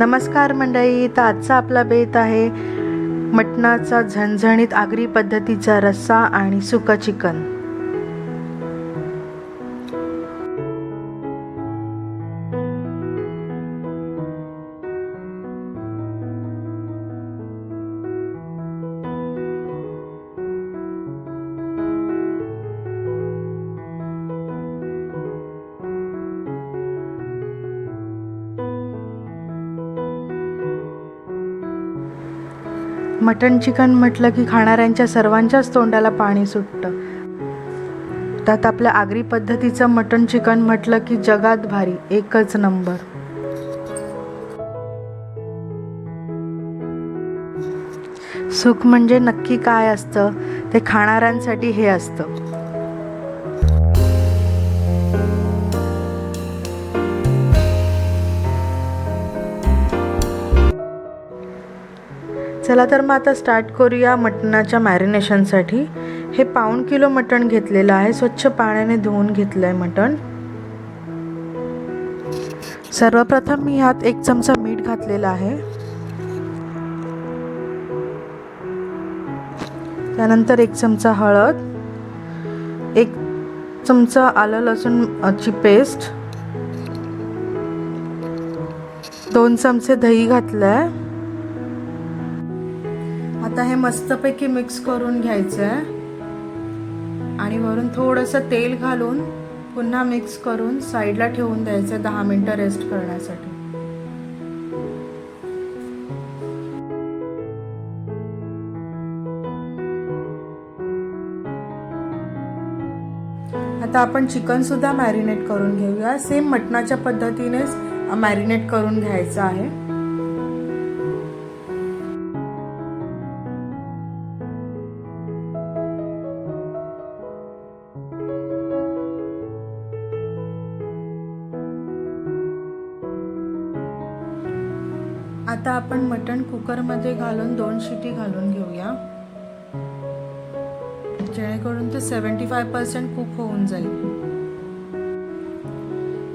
नमस्कार मंडळी, तर आजचा आपला बेत आहे मटणाचा झणझणीत आगरी पद्धतीचा रस्सा आणि सुकं चिकन। मटण चिकन म्हटलं की खाणाऱ्यांच्या सर्वांच्याच तोंडाला पाणी सुटतं। त्यात आपल्या आगरी पद्धतीचं मटण चिकन म्हटलं की जगात भारी, एकच नंबर। सुख म्हणजे नक्की काय असतं ते खाणाऱ्यांसाठी हे असतं। चला तर मग आता स्टार्ट करूया मटणाच्या मॅरिनेशनसाठी। हे 1.5 किलो मटण घेतलेलं आहे, स्वच्छ पाण्याने धुवून घेतलंय मटण। सर्वप्रथम मी ह्यात 1 चमचा मीठ घातलेला आहे, त्यानंतर 1 चमचा हळद, 1 चमचा आलं लसूणची पेस्ट, 2 चमचे दही घातलंय। आता हे मस्तपैकी मिक्स करून घ्यायचं आहे आणि वरून थोडंसं तेल घालून पुन्हा मिक्स करून साईडला ठेवून द्यायचं 10 मिनिटं रेस्ट करण्यासाठी। आता आपण चिकन सुद्धा मॅरिनेट करून घेऊया। सेम मटणाच्या पद्धतीनेच मॅरिनेट करून घ्यायचं आहे। आता आपण मटण कुकरमध्ये घालून 2 शिटी घालून घेऊया, जेणेकरून ते 75% कुक होऊन जाईल।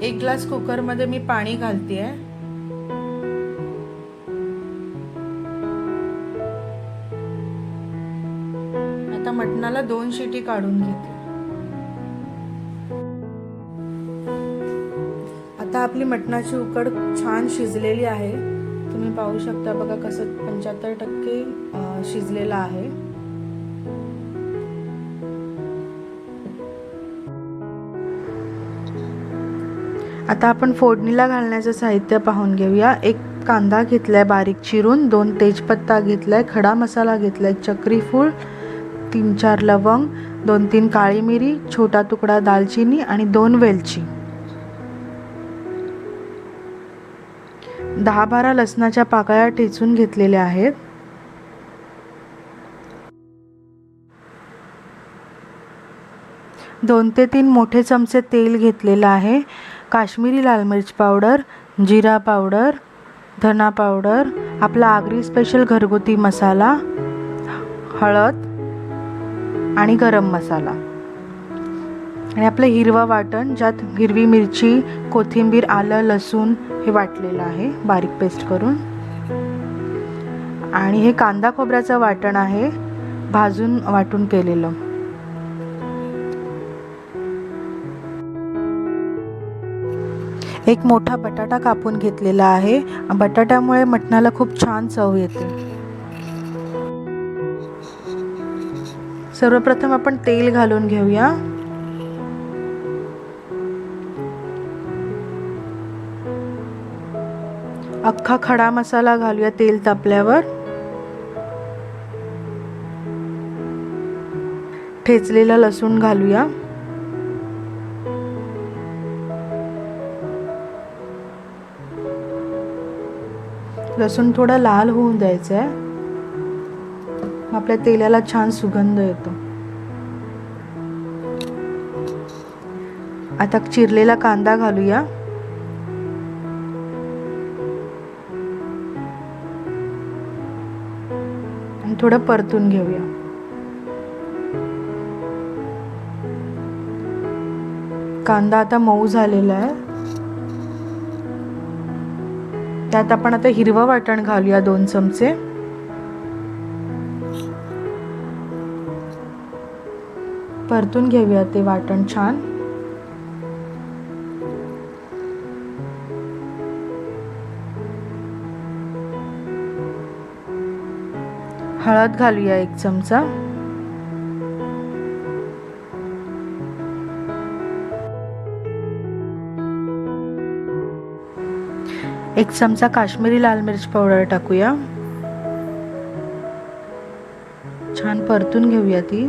1 ग्लास कुकरमध्ये मी पाणी घालतेय। आता मटणाला 2 शिटी काढून घेते। आता आपली मटणाची उकड छान शिजलेली आहे, तुम्ही पाहू शकता बघा कसं 75% शिजलेला आहे। आता आपण फोडणीला घालण्याचं साहित्य पाहून घेऊया। 1 कांदा घेतलाय बारीक चिरून, 2 तेजपत्ता घेतलाय, खडा मसाला घेतलाय, चक्री फूल, 3-4 लवंग, 2-3 काळी मिरी, छोटा तुकडा दालचिनी आणि 2 वेलची, 10-12 लसणाच्या पाकळ्या ठेचून घेतलेल्या आहेत। दोन ते 3 मोठे चमचे तेल घेतलेलं आहे। काश्मीरी लाल मिर्च पावडर, जिरा पावडर, धना पावडर, आपला आगरी स्पेशल घरगुती मसाला, हळद आणि गरम मसाला आणि आपलं हिरवा वाटण, ज्यात हिरवी मिरची, कोथिंबीर, आलं लसूण हे वाटलेलं आहे बारीक पेस्ट करून, आणि हे कांदा खोबऱ्याचं वाटण आहे भाजून वाटून केलेलं। एक मोठा बटाटा कापून घेतलेला आहे, बटाट्यामुळे मटणाला खूप छान चव येते। सर्वप्रथम आपण तेल घालून घेऊया। अख्खा खडा मसाला घालूया तेल तापल्यावर, ठेचलेला लसूण घालूया, लसूण थोडा लाल होऊन द्यायचा आहे, आपल्या तेलाला छान सुगंध येतो। आता चिरलेला कांदा घालूया, आणि थोडं परतून घेऊया। कांदा आता मऊ झालेला आहे। त्यात आपण आता हिरवं वाटण घालूया 2 चमचे. परतून घेऊया ते वाटण छान. हळद घालूया 1 चमचा. एक चमचा काश्मीरी लाल मिर्च पावडर टाकूया. छान परतून घेऊया ती.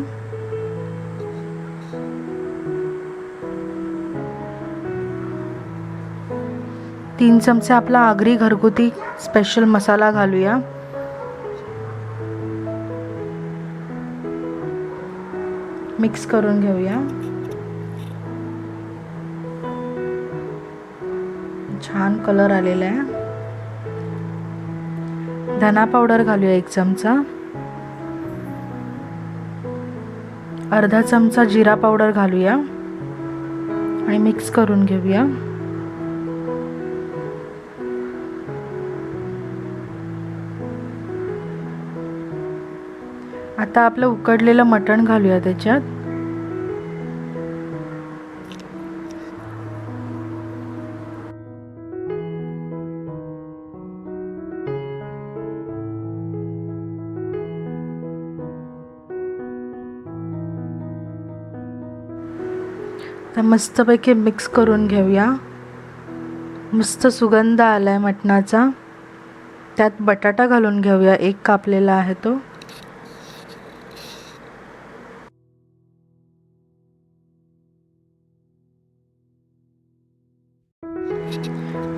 तीन चमचे आपला आगरी घरगुती स्पेशल मसाला घालूया. मिक्स करून घेऊया. छान कलर आलेला आहे. धना पावडर घालूया 1 चमचा. अर्धा चमचा जिरा पावडर घालूया आणि मिक्स करून घेऊया. आता आपलं उकडलेलं मटण घालूया त्याच्यात. तर मस्तपैकी मिक्स करून घेऊया. मस्त सुगंध आलाय मटणाचा. त्यात बटाटा घालून घेऊया. 1 कापलेला आहे तो.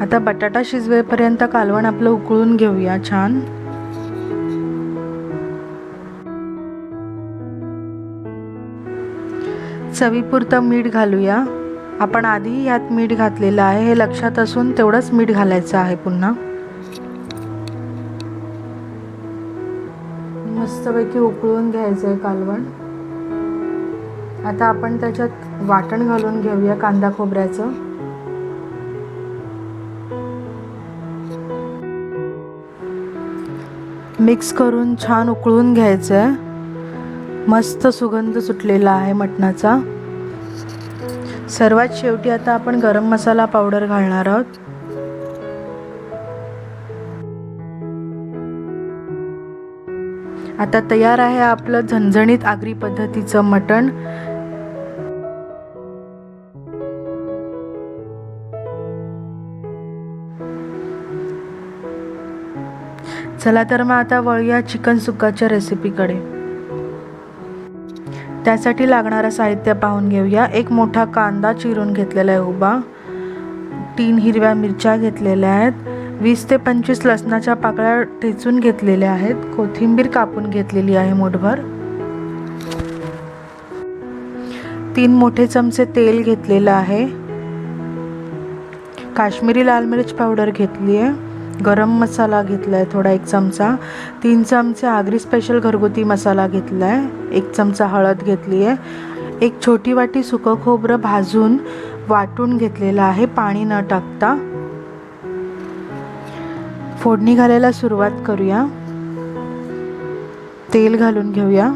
आता बटाटा शिजवेपर्यंत कालवण आपलं उकळून घेऊया छान. चवीपुरतं मीठ घालूया. आपण आधी यात मीठ घातलेलं आहे, हे लक्षात असून तेवढंच मीठ घालायचं आहे पुन्हा. मस्तपैकी उकळून घ्यायचं आहे कालवण. आता आपण त्याच्यात वाटण घालून घेऊया कांदा खोबऱ्याचं. मिक्स करून छान उकळून घ्यायचं आहे. मस्त सुगंध सुटलेला आहे मटणाचा. सर्वात शेवटी आता आपण गरम मसाला पावडर घालणार आहोत. आता तयार आहे आपलं झणझणीत आगरी पद्धतीचं मटण. चला तर मग आता वळूया चिकन सुक्काच्या रेसिपीकडे. त्यासाठी लागणारं साहित्य पाहून घेऊया. 1 मोठा कांदा चिरून घेतलेला आहे उभा. 3 हिरव्या मिरच्या घेतलेल्या आहेत. 20 ते 25 लसणाच्या पाकळ्या ठेचून घेतलेल्या आहेत. कोथिंबीर कापून घेतलेली आहे मूठभर. 3 मोठे चमचे तेल घेतलेलं आहे. काश्मीरी लाल मिर्च पावडर घेतली आहे. गरम मसाला घेतला आहे थोडा 1 चमचा. 3 चमचे आगरी स्पेशल घरगुती मसाला घेतला आहे. 1 चमचा हळद घेतली आहे. 1 छोटी वाटी सुकं खोबरं भाजून वाटून घेतलेलं आहे पाणी न टाकता. फोडणी घालायला सुरुवात करूया. तेल घालून घेऊया.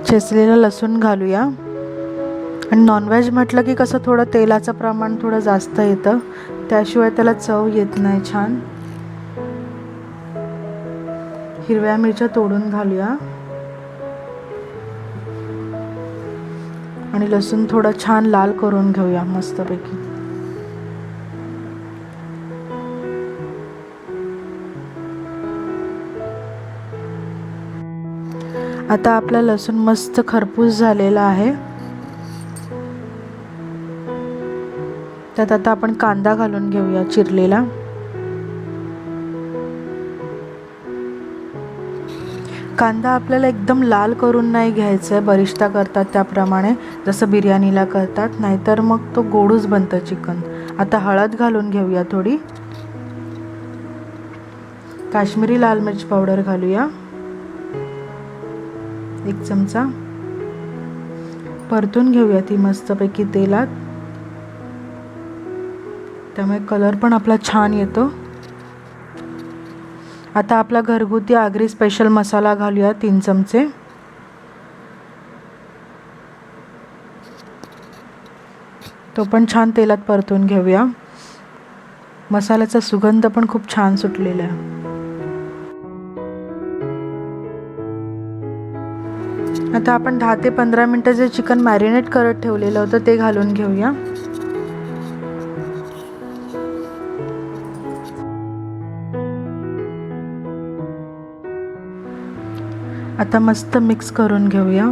ठेचलेलं लसूण घालूया. आणि नॉनव्हेज म्हटलं की कसं थोडं तेलाचं प्रमाण थोडं जास्त येतं, त्याशिवाय त्याला चव येत नाही छान. हिरव्या मिरच्या तोडून घालूया आणि लसूण थोडं छान लाल करून घेऊया मस्तपैकी. आता आपला लसूण मस्त खरपूस झालेला आहे. त्यात आता आपण कांदा घालून घेऊया चिरलेला. कांदा आपल्याला एकदम लाल करून नाही घ्यायचा आहे, बरिष्ता करतात त्याप्रमाणे, जसं बिर्याणीला करतात, नाहीतर मग तो गोडूच बनतं चिकन. आता हळद घालून घेऊया थोडी. काश्मीरी लाल मिर्च पावडर घालूया 1 चमचा. परतून घेऊया ती मस्तपैकी तेलात, त्यामुळे कलर पण आपला छान येतो. आता आपला घरगुती आगरी स्पेशल मसाला घालूया 3 चमचे. तो पण छान तेलात परतून घेऊया. मसाल्याचा सुगंध पण खूप छान सुटलेला आहे. आता आपण 10 ते 15 मिनिटं जे चिकन मॅरिनेट करत ठेवलेलं होतं ते घालून घेऊया. आता मस्त मिक्स करून घेऊया.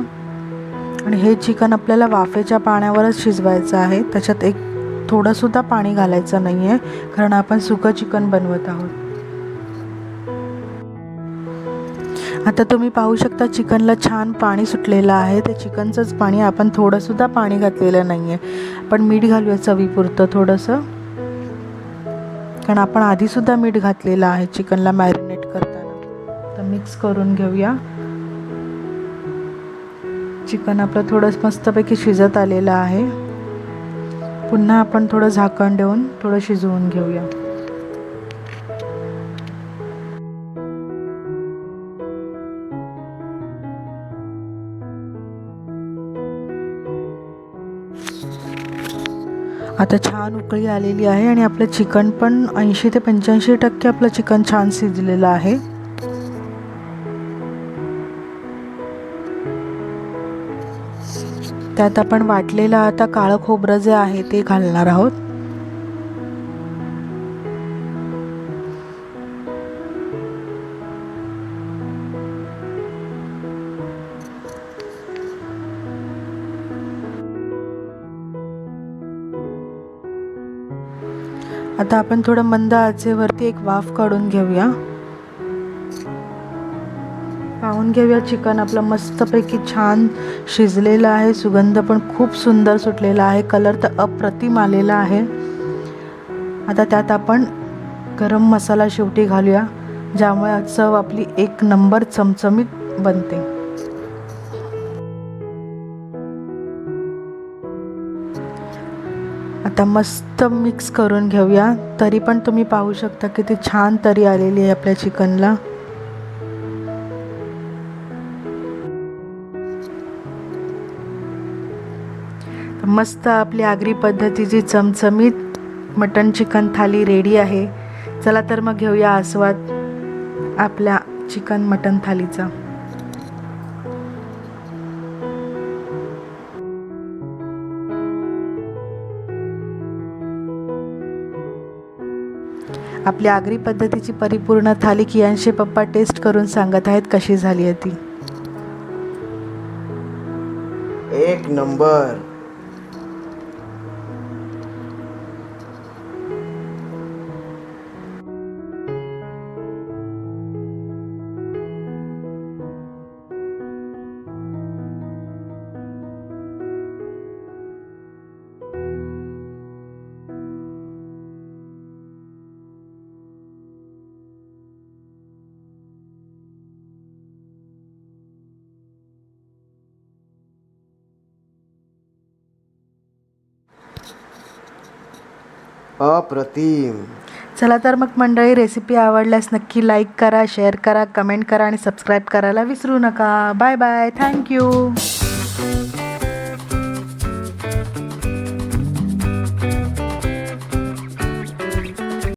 आणि हे चिकन आपल्याला वाफेच्या पाण्यावरच शिजवायचं आहे. त्याच्यात एक थोडंसुद्धा पाणी घालायचं नाही आहे, कारण आपण सुकं चिकन बनवत आहोत. आता तुम्ही पाहू शकता चिकनला छान पाणी सुटलेलं आहे. ते चिकनचंच पाणी, आपण थोडंसुद्धा पाणी घातलेलं नाही आहे. पण मीठ घालूया चवीपुरतं थोडंसं, कारण आपण आधीसुद्धा मीठ घातलेलं आहे चिकनला मॅरिनेट करताना. तर मिक्स करून घेऊया. चिकन आपलं थोडं मस्तपैकी शिजत आलेलं आहे. पुन्हा आपण थोडं झाकण देऊन थोडं शिजवून घेऊया. आता छान उकळी आलेली आहे आणि आपलं चिकन पण 80 ते 85% आपलं चिकन छान शिजलेलं आहे. त्यात आपण वाटलेलं आता काळं खोबरं जे आहे ते घालणार आहोत. आता आपण थोडं मंद आचेवरती एक वाफ काढून घेऊया. पाहून घेऊया चिकन आपलं मस्तपैकी छान शिजलेलं आहे. सुगंध पण खूप सुंदर सुटलेला आहे. कलर तर अप्रतिम आलेला आहे. आता त्यात आपण गरम मसाला शेवटी घालूया, ज्यामुळे चव आपली 1 नंबर चमचमीत बनते. आता मस्त मिक्स करून घेऊया. तरी पण तुम्ही पाहू शकता किती छान तरी आलेली आहे आपल्या चिकनला. मस्त आपली आगरी पद्धतीची चमचमीत मटन चिकन थाली रेडी आहे. चला तर मग घेऊया आस्वाद आपल्या चिकन मटन थालीचा. आपली आगरी पद्धतीची परिपूर्ण थाली कियांशे पप्पा टेस्ट करून सांगत आहेत कशी झाली आहे ती. 1 नंबर. अप्रतिम. चला तर मग मंडळी, रेसिपी आवडल्यास नक्की लाईक करा, शेअर करा, कमेंट करा आणि सबस्क्राईब करायला विसरू नका. Bye bye. थँक्यू.